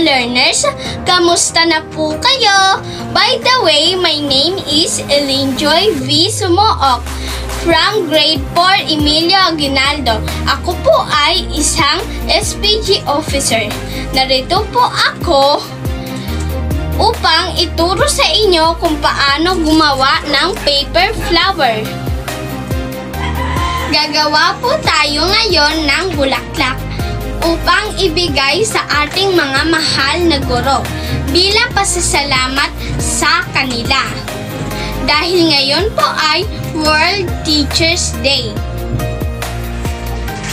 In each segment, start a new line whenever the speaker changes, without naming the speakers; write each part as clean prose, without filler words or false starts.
learners! Kamusta na po kayo? By the way, my name is Elaine Joy V. Sumook from Grade 4 Emilio Aguinaldo. Ako po ay isang SPG officer. Narito po ako upang ituro sa inyo kung paano gumawa ng paper flower. Gagawa po tayo ngayon ng bulaklak upang ibigay sa ating mga mahal na guro bilang pasasalamat sa kanila. Dahil ngayon po ay World Teachers Day.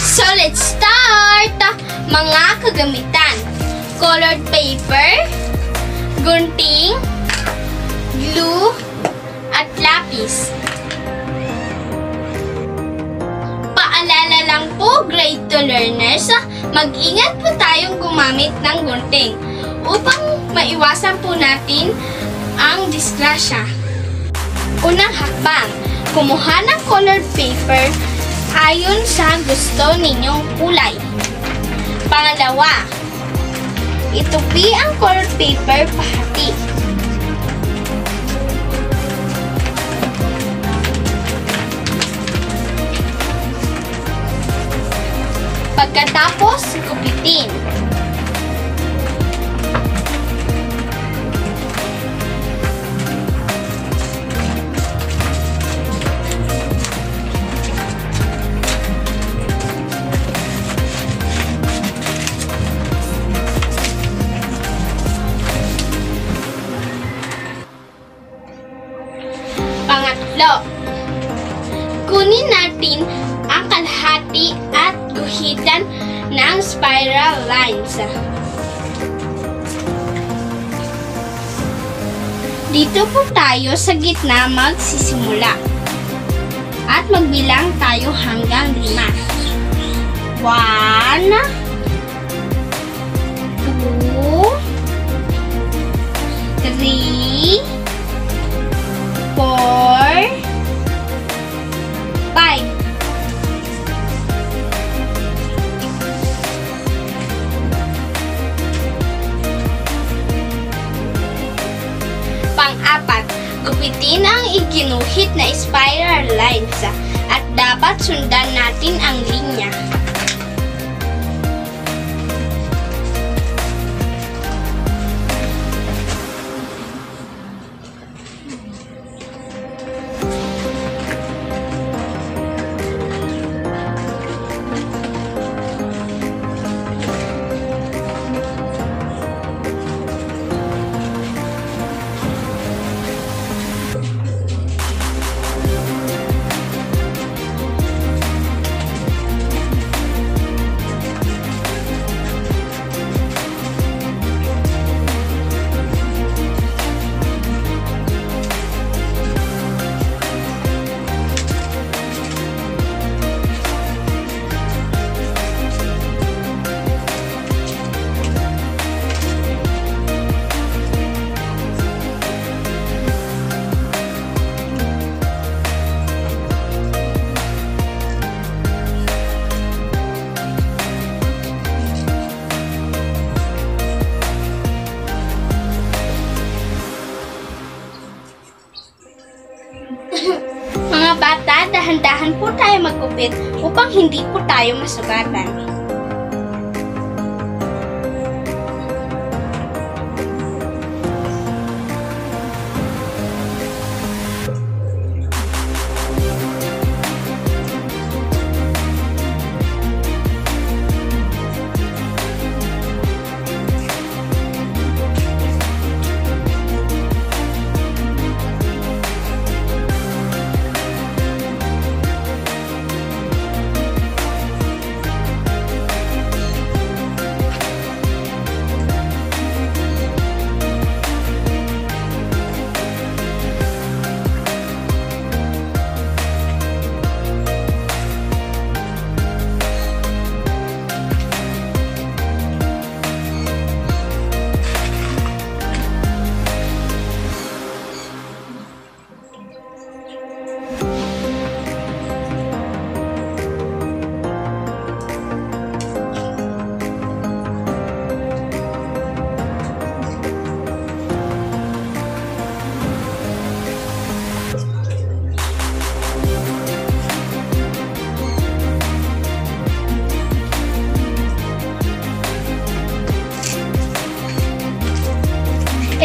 So let's start! Mga kagamitan: colored paper, gunting, glue, at lapis. Paalala lang po, grade 2 learners, mag-ingat po tayong gumamit ng gunting upang maiwasan po natin ang disgrasya. Unang hakbang, kumuha ng colored paper ayon sa gusto ninyong kulay. Pangalawa, itupi ang colored paper pahati. Pagkatapos, gupitin. Pangatlo, kunin natin ang kalahati at guhitan ng spiral lines. Dito po tayo sa gitna magsisimula at magbilang tayo hanggang 5. 1, 2, 3, 4, 5. Pang-apat, gupitin ang iginuhit na spiral lines at dapat sundan natin ang linya. Mga bata, dahan-dahan po tayo maggupit upang hindi po tayo masugatan.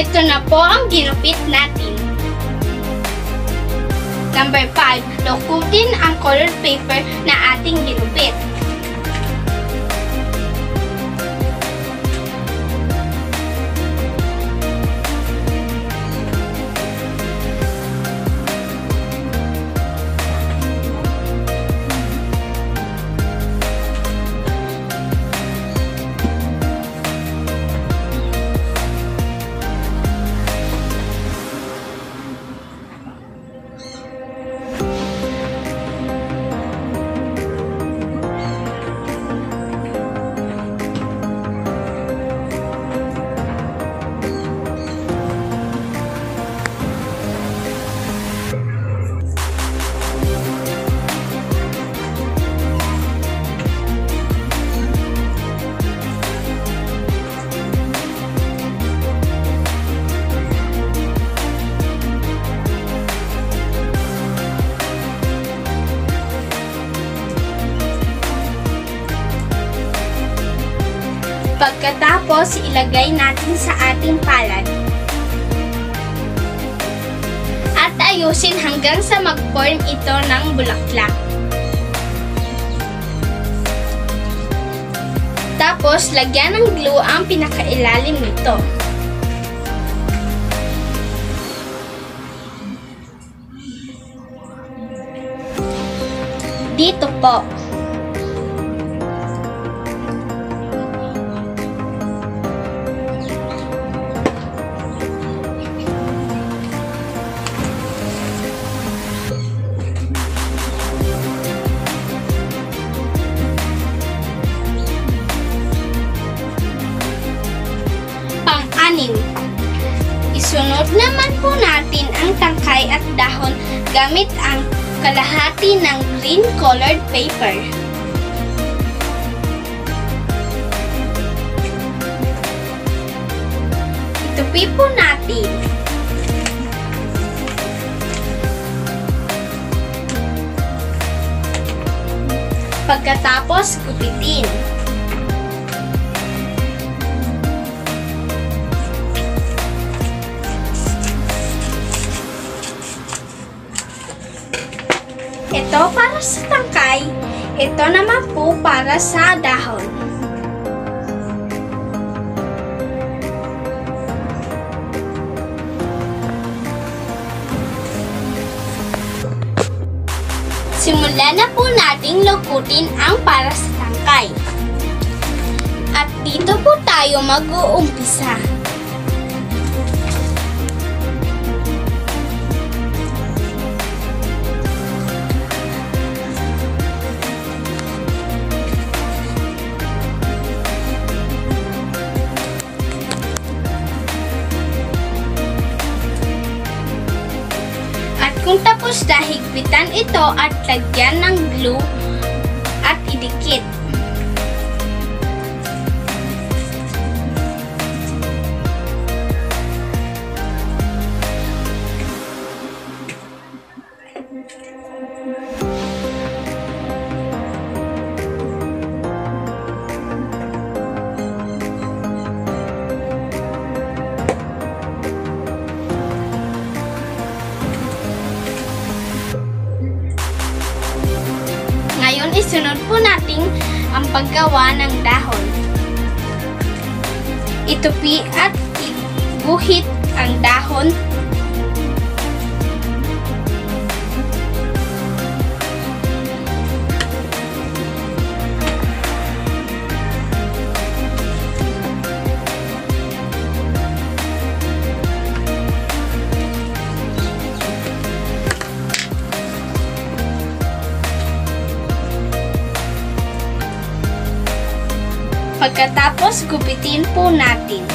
Ito na po ang ginupit natin. Number 5, lukutin ang colored paper na ating ginupit. Pagkatapos, ilagay natin sa ating palad. At ayusin hanggang sa mag-form ito ng bulaklak. Tapos, lagyan ng glue ang pinakailalim nito. Dito po. Isunod naman po natin ang tangkay at dahon gamit ang kalahati ng green colored paper. Itupi po natin. Pagkatapos, gupitin. Ito para sa tangkay, ito naman po para sa dahon. Simulan na po nating lukutin ang para sa tangkay. At dito po tayo mag-uumpisa. Kung tapos na, higpitan ito at lagyan ng glue at idikit. Isunod po natin ang paggawa ng dahon. Itupi at iguhit ang dahon. Pagkatapos, gupitin po natin.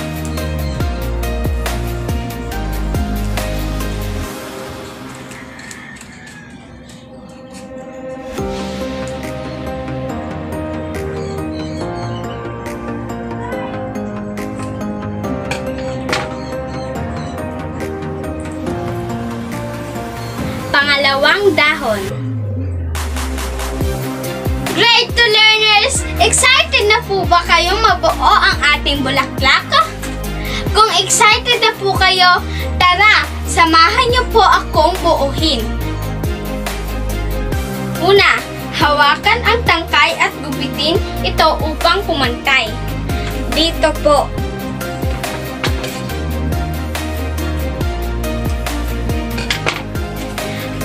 Pangalawang dahon. Grade 2 learners! Excited na po ba kayong mabuo ang ating bulaklak? Kung excited na po kayo, tara, samahan niyo po akong buuhin. Una, hawakan ang tangkay at gupitin ito upang pumantay. Dito po.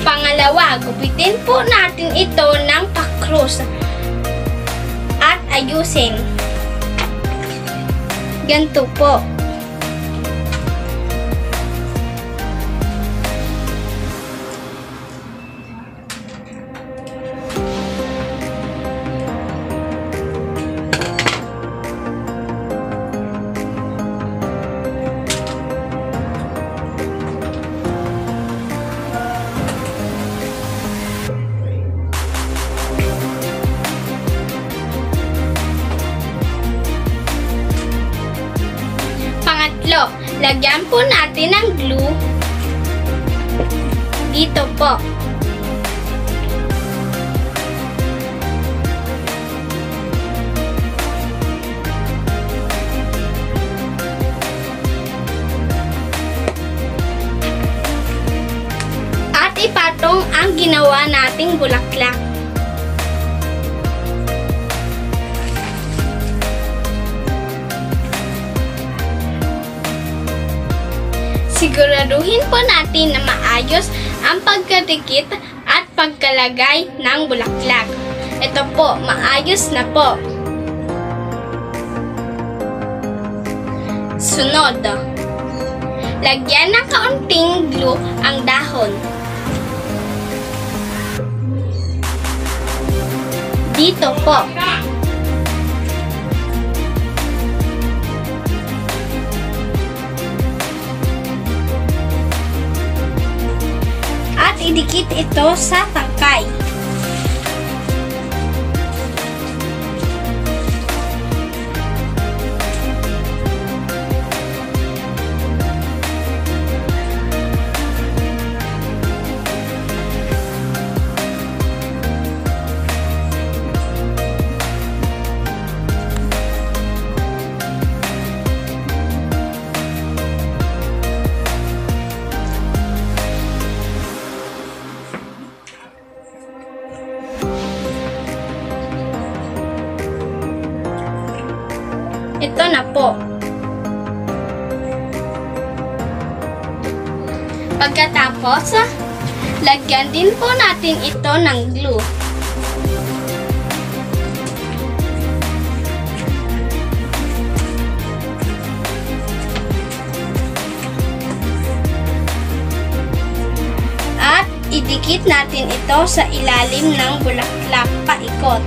Pangalawa, gupitin po natin ito ng pakrus at ayusin. Ganito po. Pangatlo, lagyan po natin ng glue dito po. At ipatong ang ginawa nating bulaklak. Siguraduhin po natin na maayos ang pagkadikit at pagkalagay ng bulaklak. Ito po, maayos na po. Sunod, lagyan ng kaunting glue ang dahon. Dito po. Idikit ito sa tangkay. Ito na po. Pagkatapos, lagyan din po natin ito ng glue. At idikit natin ito sa ilalim ng bulaklak paikot.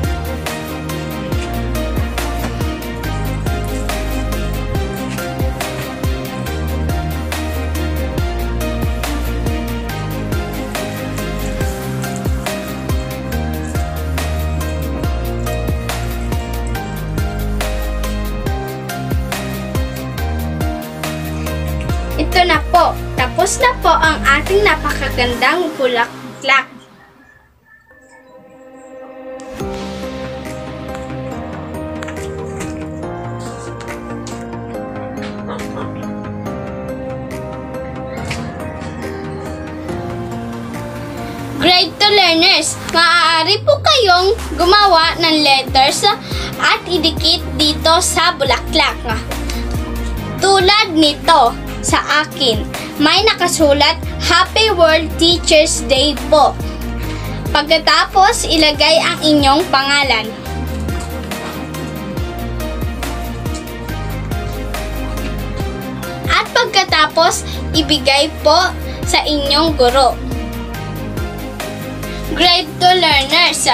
Ito na po. Tapos na po ang ating napakagandang bulaklak. Grade 2 learners, maaari po kayong gumawa ng letters at idikit dito sa bulaklak. Tulad nito. Sa akin, may nakasulat, Happy World Teachers Day po. Pagkatapos, ilagay ang inyong pangalan. At pagkatapos, ibigay po sa inyong guro. Grade 2 learners,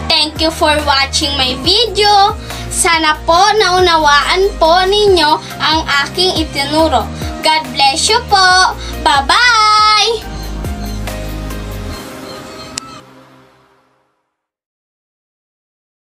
thank you for watching my video. Sana po naunawaan po ninyo ang aking itinuro. God bless you po. Bye-bye!